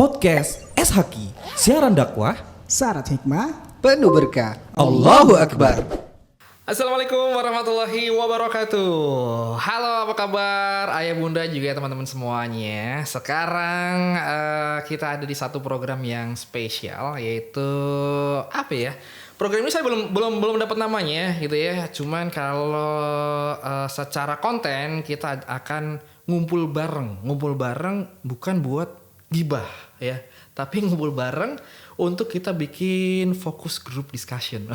Podcast SHQ, siaran dakwah, syarat hikmah, penuh berkah. Allahu Akbar. Assalamualaikum warahmatullahi wabarakatuh. Halo, apa kabar ayah bunda juga teman-teman semuanya. Sekarang kita ada di satu program yang spesial, yaitu apa ya? Program ini saya belum dapat namanya gitu ya. Cuman kalau secara konten kita akan ngumpul bareng bukan buat gibah ya, tapi ngumpul bareng untuk kita bikin fokus group discussion.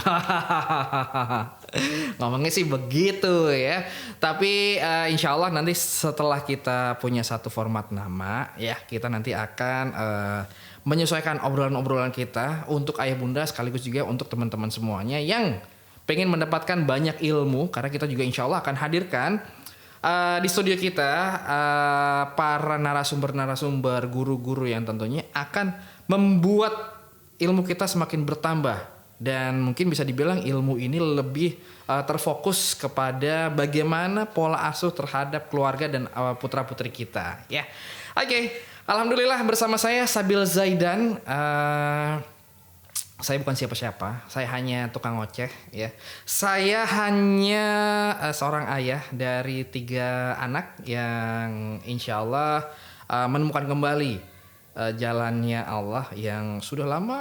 Ngomongnya sih begitu ya. Tapi insya Allah nanti setelah kita punya satu format nama ya, kita nanti akan menyesuaikan obrolan-obrolan kita untuk ayah bunda sekaligus juga untuk teman-teman semuanya yang pengen mendapatkan banyak ilmu. Karena kita juga insya Allah akan hadirkan di studio kita para narasumber-narasumber, guru-guru yang tentunya akan membuat ilmu kita semakin bertambah. Dan mungkin bisa dibilang ilmu ini lebih terfokus kepada bagaimana pola asuh terhadap keluarga dan putra-putri kita ya. Oke, alhamdulillah bersama saya Sabil Zaidan. Saya bukan siapa-siapa, saya hanya tukang ngoceh ya. Saya hanya seorang ayah dari 3 anak yang insya Allah menemukan kembali jalannya Allah yang sudah lama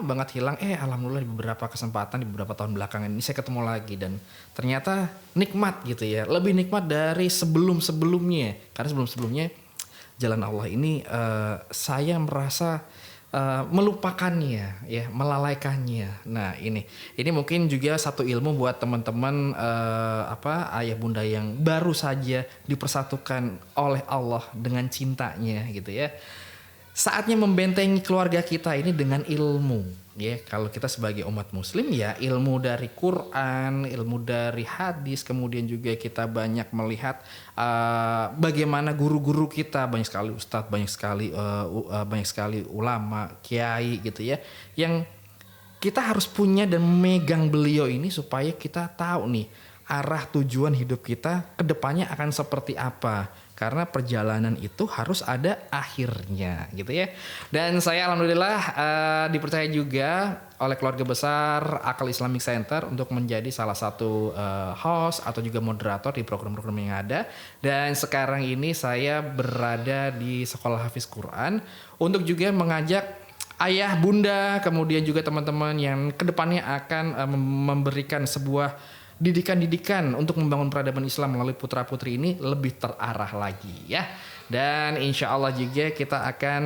banget hilang. Alhamdulillah di beberapa kesempatan, di beberapa tahun belakangan ini saya ketemu lagi. Dan ternyata nikmat gitu ya, lebih nikmat dari sebelum-sebelumnya. Karena sebelum-sebelumnya jalan Allah ini saya merasa melupakannya ya, melalaikannya. Nah ini mungkin juga satu ilmu buat teman-teman ayah bunda yang baru saja dipersatukan oleh Allah dengan cintanya gitu ya. Saatnya membentengi keluarga kita ini dengan ilmu ya. Kalau kita sebagai umat muslim ya, ilmu dari Quran, ilmu dari hadis, kemudian juga kita banyak melihat bagaimana guru-guru kita, banyak sekali ustadz, banyak sekali ulama, kiai gitu ya, yang kita harus punya dan memegang beliau ini supaya kita tahu nih arah tujuan hidup kita kedepannya akan seperti apa. Karena perjalanan itu harus ada akhirnya gitu ya. Dan saya alhamdulillah dipercaya juga oleh keluarga besar Akal Islamic Center untuk menjadi salah satu host atau juga moderator di program-program yang ada. Dan sekarang ini saya berada di Sekolah Hafiz Quran untuk juga mengajak ayah, bunda, kemudian juga teman-teman yang kedepannya akan memberikan sebuah didikan untuk membangun peradaban Islam melalui putra-putri ini lebih terarah lagi ya. Dan insya Allah juga kita akan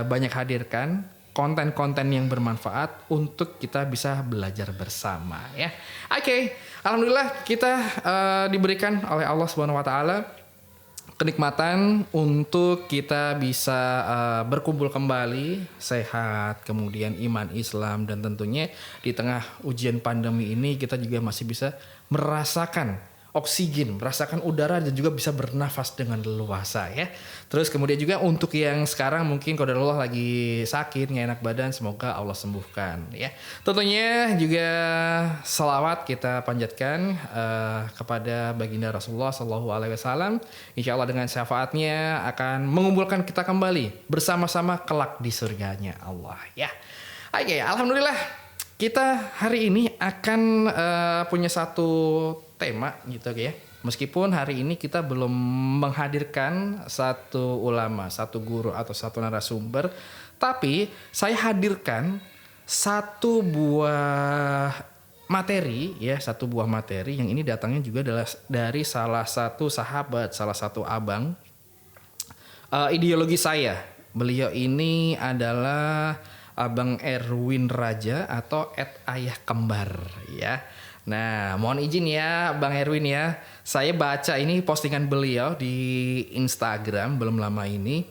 banyak hadirkan konten-konten yang bermanfaat untuk kita bisa belajar bersama ya. Oke, alhamdulillah kita diberikan oleh Allah Subhanahu Wa Taala kenikmatan untuk kita bisa berkumpul kembali sehat, kemudian iman Islam, dan tentunya di tengah ujian pandemi ini kita juga masih bisa merasakan oksigen, merasakan udara, dan juga bisa bernafas dengan leluasa ya. Terus kemudian juga untuk yang sekarang mungkin qadarullah lagi sakit, nggak enak badan, semoga Allah sembuhkan ya. Tentunya juga salawat kita panjatkan kepada baginda Rasulullah SAW. Insya Allah dengan syafaatnya akan mengumpulkan kita kembali bersama-sama kelak di surganya Allah ya. Oke, alhamdulillah kita hari ini akan punya satu tema gitu ya. Meskipun hari ini kita belum menghadirkan satu ulama, satu guru atau satu narasumber, tapi saya hadirkan satu buah materi ya, satu buah materi yang ini datangnya juga adalah dari salah satu sahabat, salah satu abang ideologi saya. Beliau ini adalah Abang Erwin Raja atau Ayah Kembar ya. Nah, mohon izin ya Bang Erwin ya. Saya baca ini postingan beliau di Instagram belum lama ini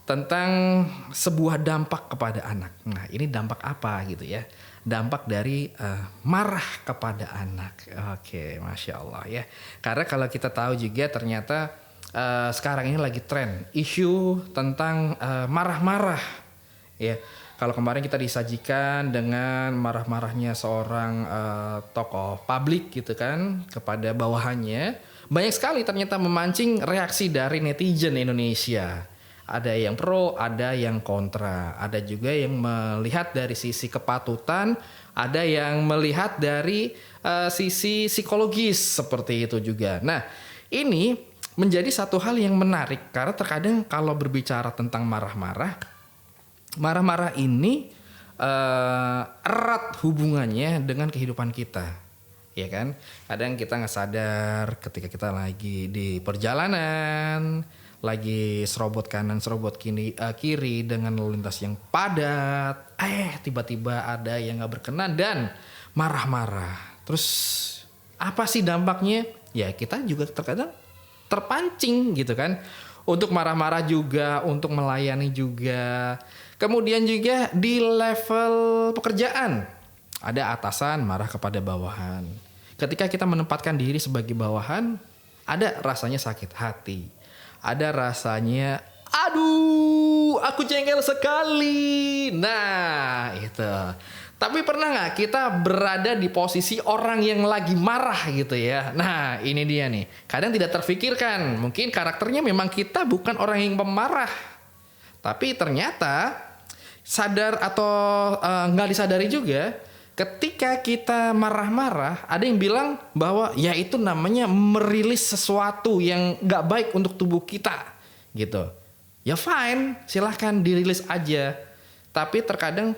tentang sebuah dampak kepada anak. Nah, ini dampak apa gitu ya? Dampak dari marah kepada anak. Oke, Masya Allah ya. Karena kalau kita tahu juga ternyata sekarang ini lagi tren isu tentang marah-marah ya. Kalau kemarin kita disajikan dengan marah-marahnya seorang tokoh publik gitu kan kepada bawahannya, banyak sekali ternyata memancing reaksi dari netizen Indonesia. Ada yang pro, ada yang kontra. Ada juga yang melihat dari sisi kepatutan, ada yang melihat dari sisi psikologis seperti itu juga. Nah, ini menjadi satu hal yang menarik karena terkadang kalau berbicara tentang marah-marah ini erat hubungannya dengan kehidupan kita, ya kan? Kadang kita nggak sadar ketika kita lagi di perjalanan, lagi serobot kanan serobot kiri dengan lalu lintas yang padat, tiba-tiba ada yang nggak berkenan dan marah-marah. Terus apa sih dampaknya? Ya kita juga terkadang terpancing gitu kan, untuk marah-marah juga, untuk melayani juga. Kemudian juga di level pekerjaan, ada atasan marah kepada bawahan. Ketika kita menempatkan diri sebagai bawahan, ada rasanya sakit hati. Ada rasanya, aduh, aku jengkel sekali. Nah, itu. Tapi pernah nggak kita berada di posisi orang yang lagi marah gitu ya? Nah, ini dia nih. Kadang tidak terfikirkan. Mungkin karakternya memang kita bukan orang yang pemarah. Tapi ternyata sadar atau nggak disadari juga, ketika kita marah-marah, ada yang bilang bahwa ya itu namanya merilis sesuatu yang nggak baik untuk tubuh kita, gitu. Ya fine, silahkan dirilis aja. Tapi terkadang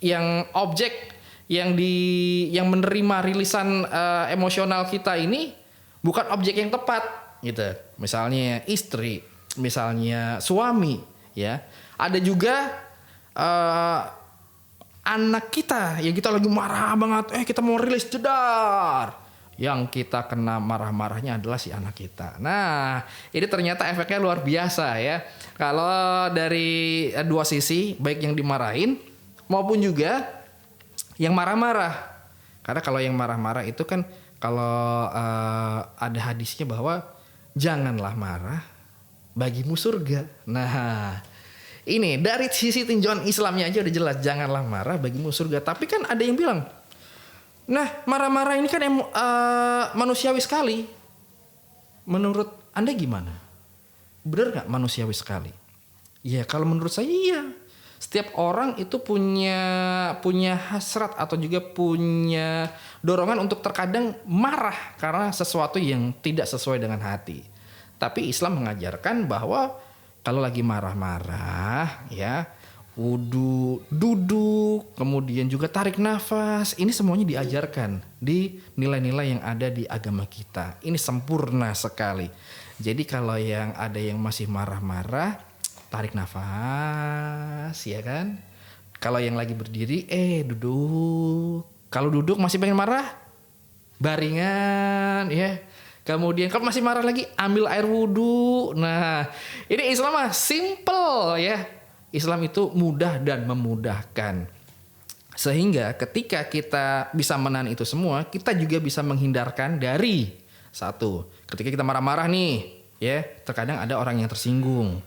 yang objek yang menerima rilisan emosional kita ini bukan objek yang tepat, gitu. Misalnya istri, misalnya suami, ya. Ada juga anak kita yang kita lagi marah banget, kita mau rilis jedar. Yang kita kena marah-marahnya adalah si anak kita. Nah, ini ternyata efeknya luar biasa ya. Kalau dari dua sisi, baik yang dimarahin maupun juga yang marah-marah. Karena kalau yang marah-marah itu kan kalau ada hadisnya bahwa janganlah marah, bagimu surga. Nah, ini dari sisi tinjauan Islamnya aja udah jelas, janganlah marah bagimu surga. Tapi kan ada yang bilang, nah marah-marah ini kan manusiawi sekali. Menurut Anda gimana? Benar gak manusiawi sekali? Ya kalau menurut saya iya. Setiap orang itu punya hasrat atau juga punya dorongan untuk terkadang marah karena sesuatu yang tidak sesuai dengan hati. Tapi Islam mengajarkan bahwa kalau lagi marah-marah ya, wudu, duduk, kemudian juga tarik nafas. Ini semuanya diajarkan di nilai-nilai yang ada di agama kita. Ini sempurna sekali. Jadi kalau yang ada yang masih marah-marah, tarik nafas, ya kan? Kalau yang lagi berdiri, duduk. Kalau duduk masih pengen marah, baringan, ya. Kemudian kalau masih marah lagi, ambil air wudhu. Nah, ini Islam mah simple ya. Islam itu mudah dan memudahkan. Sehingga ketika kita bisa menahan itu semua, kita juga bisa menghindarkan dari satu. Ketika kita marah-marah nih, ya, terkadang ada orang yang tersinggung.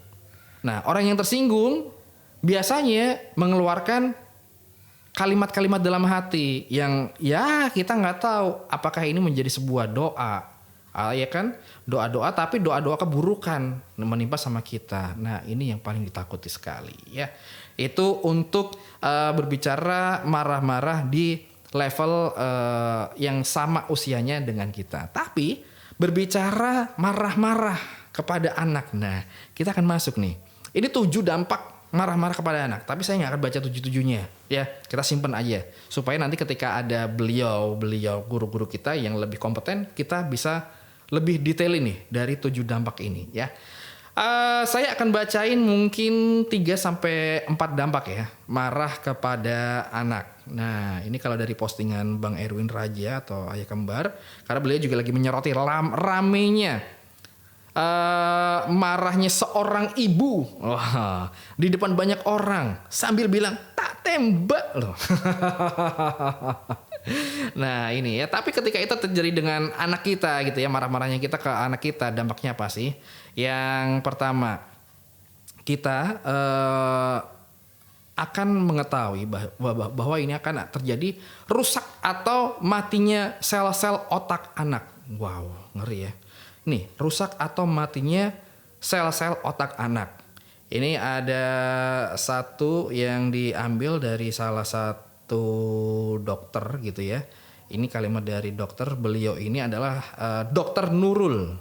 Nah, orang yang tersinggung biasanya mengeluarkan kalimat-kalimat dalam hati yang ya kita nggak tahu apakah ini menjadi sebuah doa, ya kan? Doa-doa tapi doa-doa keburukan menimpa sama kita. Nah, ini yang paling ditakuti sekali ya. Itu untuk berbicara marah-marah di level yang sama usianya dengan kita. Tapi berbicara marah-marah kepada anak. Nah, kita akan masuk nih. Ini 7 dampak marah-marah kepada anak. Tapi saya nggak akan baca 7-7-nya. Ya, kita simpan aja. Supaya nanti ketika ada beliau guru-guru kita yang lebih kompeten, kita bisa lebih detail ini dari 7 dampak ini. Ya, saya akan bacain mungkin 3-4 dampak ya. Marah kepada anak. Nah, ini kalau dari postingan Bang Erwin Raja atau Ayah Kembar. Karena beliau juga lagi menyoroti ramenya. Marahnya seorang ibu di depan banyak orang sambil bilang tak tembak loh. Nah ini ya, tapi ketika itu terjadi dengan anak kita gitu ya, marah-marahnya kita ke anak kita, dampaknya apa sih? Yang pertama, kita akan mengetahui bahwa ini akan terjadi rusak atau matinya sel-sel otak anak. Wow, ngeri ya. Nih, rusak atau matinya sel-sel otak anak. Ini ada satu yang diambil dari salah satu dokter gitu ya. Ini kalimat dari dokter, beliau ini adalah Dokter Nurul.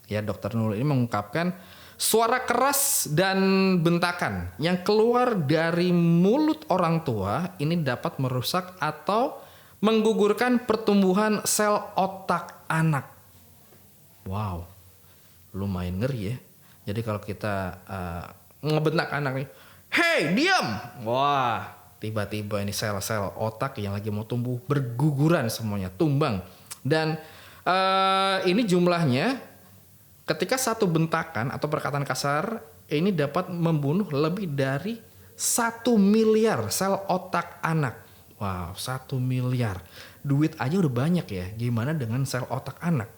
Ya, Dokter Nurul ini mengungkapkan suara keras dan bentakan yang keluar dari mulut orang tua ini dapat merusak atau menggugurkan pertumbuhan sel otak anak. Wow, lumayan ngeri ya. Jadi kalau kita ngebentak anak nih, "Hey, diam!" Wah, tiba-tiba ini sel-sel otak yang lagi mau tumbuh berguguran semuanya, tumbang. Dan ini jumlahnya ketika satu bentakan atau perkataan kasar ini dapat membunuh lebih dari 1 miliar sel otak anak. Wow, 1 miliar. Duit aja udah banyak ya. Gimana dengan sel otak anak?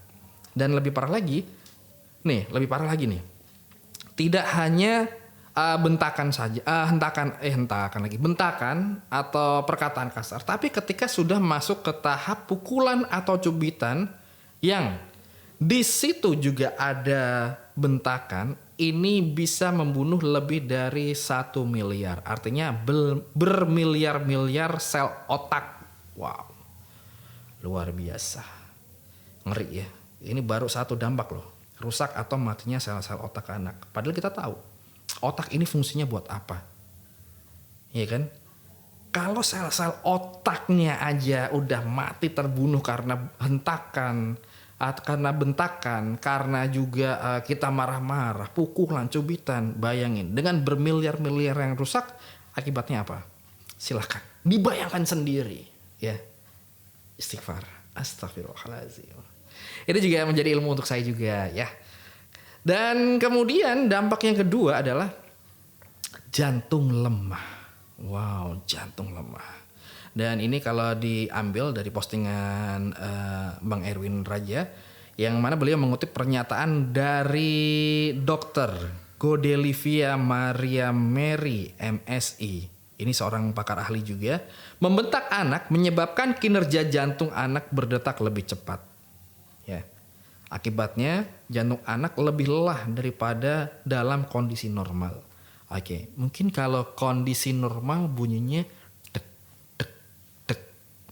Dan lebih parah lagi nih. Tidak hanya bentakan saja, bentakan atau perkataan kasar. Tapi ketika sudah masuk ke tahap pukulan atau cubitan yang di situ juga ada bentakan, ini bisa membunuh lebih dari 1 miliar. Artinya bermiliar-miliar sel otak. Wow, luar biasa, ngeri ya. Ini baru satu dampak loh. Rusak atau matinya sel-sel otak anak. Padahal kita tahu otak ini fungsinya buat apa, ya kan? Kalau sel-sel otaknya aja udah mati terbunuh karena hentakan, karena bentakan, karena juga kita marah-marah, pukulan, cubitan, bayangin dengan bermiliar-miliar yang rusak, akibatnya apa? Silahkan dibayangkan sendiri, ya. Istighfar, astagfirullahaladzim. Itu juga menjadi ilmu untuk saya juga ya. Dan kemudian dampak yang kedua adalah jantung lemah. Wow, jantung lemah. Dan ini kalau diambil dari postingan Bang Erwin Raja, yang mana beliau mengutip pernyataan dari Dr. Godelivia Maria Mary MSI. Ini seorang pakar ahli juga. Membentak anak menyebabkan kinerja jantung anak berdetak lebih cepat. Ya. Akibatnya jantung anak lebih lelah daripada dalam kondisi normal. Oke, mungkin kalau kondisi normal bunyinya dek dek dek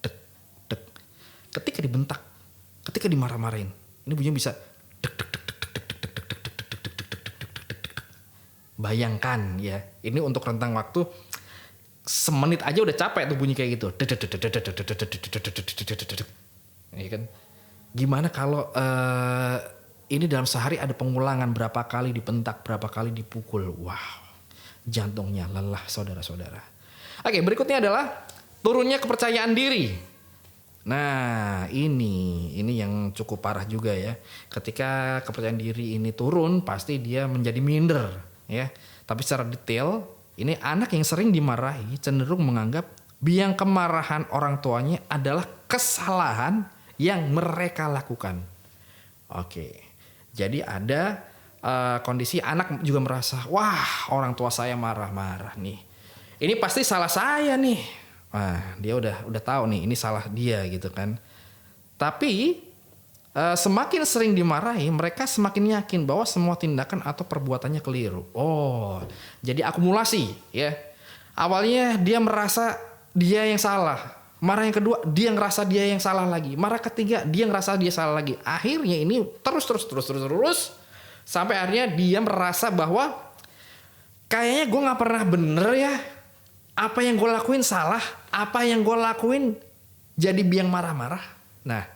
dek dek. Ketika dibentak, ketika dimarah-marahin, ini bunyinya bisa dek dek dek dek dek dek dek dek dek dek dek dek dek. Bayangkan ya, ini untuk rentang waktu semenit aja udah capek tuh bunyi kayak gitu. Ini kan. Gimana kalau ini dalam sehari ada pengulangan berapa kali dibentak, berapa kali dipukul. Wow, jantungnya lelah saudara-saudara. Oke, berikutnya adalah turunnya kepercayaan diri. Nah, ini yang cukup parah juga ya. Ketika kepercayaan diri ini turun, pasti dia menjadi minder ya. Tapi secara detail, ini anak yang sering dimarahi cenderung menganggap biang kemarahan orang tuanya adalah kesalahan yang mereka lakukan. Oke, jadi ada kondisi anak juga merasa, wah orang tua saya marah-marah nih. Ini pasti salah saya nih. Wah, dia udah tahu nih ini salah dia gitu kan. Tapi semakin sering dimarahi, mereka semakin yakin bahwa semua tindakan atau perbuatannya keliru. Oh, jadi akumulasi ya. Awalnya dia merasa dia yang salah. Marah yang kedua, dia ngerasa dia yang salah lagi. Marah ketiga, dia ngerasa dia salah lagi. Akhirnya ini terus sampai akhirnya dia merasa bahwa kayaknya gue nggak pernah bener ya. Apa yang gue lakuin salah, apa yang gue lakuin jadi biang marah-marah. Nah,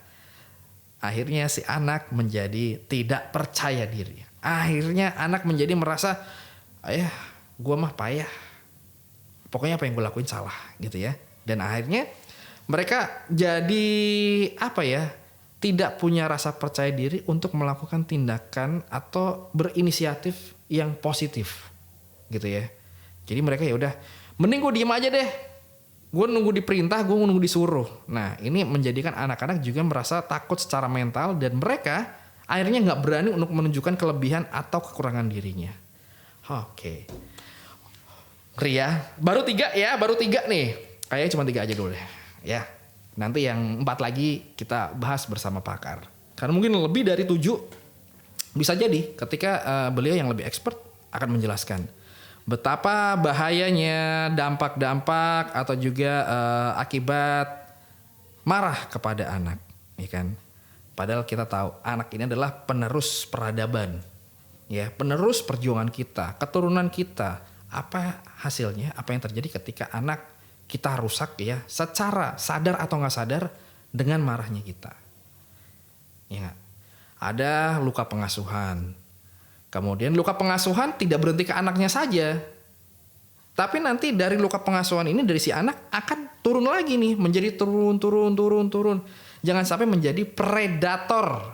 akhirnya si anak menjadi tidak percaya diri. Akhirnya anak menjadi merasa, ayah, gue mah payah. Pokoknya apa yang gue lakuin salah gitu ya. Dan akhirnya mereka jadi tidak punya rasa percaya diri untuk melakukan tindakan atau berinisiatif yang positif gitu ya. Jadi mereka ya udah, mending gue diem aja deh. Gue nunggu diperintah, gue nunggu disuruh. Nah, ini menjadikan anak-anak juga merasa takut secara mental dan mereka akhirnya nggak berani untuk menunjukkan kelebihan atau kekurangan dirinya. Oke. Ria, baru 3 nih. Kayaknya cuma 3 aja dulu deh. Ya, nanti yang 4 lagi kita bahas bersama pakar. Karena mungkin lebih dari 7 bisa jadi ketika beliau yang lebih expert akan menjelaskan. betapa bahayanya dampak-dampak atau juga akibat marah kepada anak, ya kan? Padahal kita tahu anak ini adalah penerus peradaban, ya, penerus perjuangan kita, keturunan kita. Apa hasilnya? Apa yang terjadi ketika anak kita rusak, ya, secara sadar atau nggak sadar dengan marahnya kita? Ya, ada luka pengasuhan. Kemudian luka pengasuhan tidak berhenti ke anaknya saja. Tapi nanti dari luka pengasuhan ini dari si anak akan turun lagi nih, menjadi turun. Jangan sampai menjadi predator.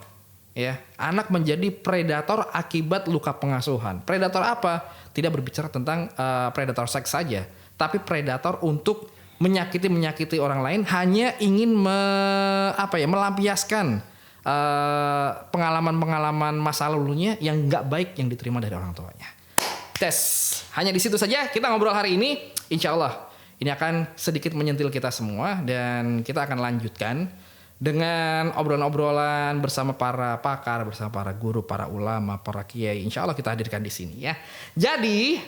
Ya, anak menjadi predator akibat luka pengasuhan. Predator apa? Tidak berbicara tentang predator seks saja, tapi predator untuk menyakiti orang lain, hanya ingin melampiaskan pengalaman-pengalaman masa lalunya yang nggak baik yang diterima dari orang tuanya. Hanya di situ saja kita ngobrol hari ini. Insya Allah ini akan sedikit menyentil kita semua, dan kita akan lanjutkan dengan obrolan-obrolan bersama para pakar, bersama para guru, para ulama, para kiai. Insya Allah kita hadirkan di sini, ya. Jadi,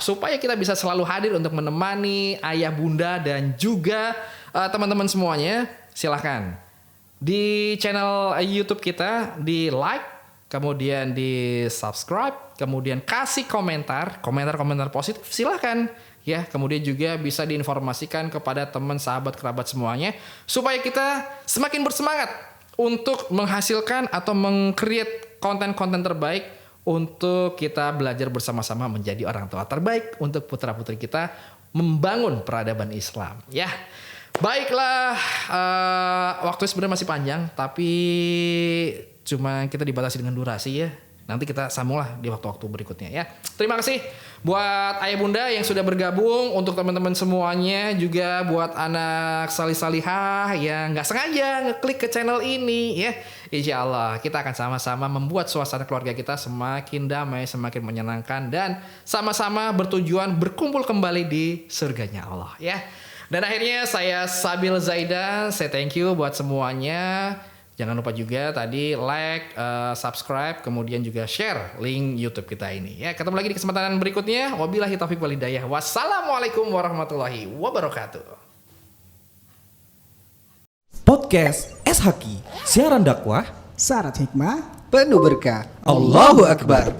supaya kita bisa selalu hadir untuk menemani ayah bunda dan juga teman-teman semuanya, silahkan di channel YouTube kita di like, kemudian di subscribe, kemudian kasih komentar positif, silahkan. Ya, kemudian juga bisa diinformasikan kepada teman, sahabat, kerabat semuanya, supaya kita semakin bersemangat untuk menghasilkan atau meng-create konten-konten terbaik untuk kita belajar bersama-sama menjadi orang tua terbaik untuk putra-putri kita, membangun peradaban Islam. Ya, baiklah, waktu sebenarnya masih panjang, tapi cuma kita dibatasi dengan durasi, ya. Nanti kita sambunglah di waktu-waktu berikutnya, ya. Terima kasih buat ayah bunda yang sudah bergabung, untuk teman-teman semuanya, juga buat anak salih-salihah yang nggak sengaja ngeklik ke channel ini, ya. Insya Allah kita akan sama-sama membuat suasana keluarga kita semakin damai, semakin menyenangkan, dan sama-sama bertujuan berkumpul kembali di surganya Allah, ya. Dan akhirnya saya Sabil Zaidan, saya thank you buat semuanya. Jangan lupa juga tadi like, subscribe, kemudian juga share link YouTube kita ini. Ya, ketemu lagi di kesempatan berikutnya. Wabillahi taufiq wal hidayah. Wassalamualaikum warahmatullahi wabarakatuh. Podcast SHQ, siaran dakwah, Syarat hikmah, penuh berkah. Allahu Akbar.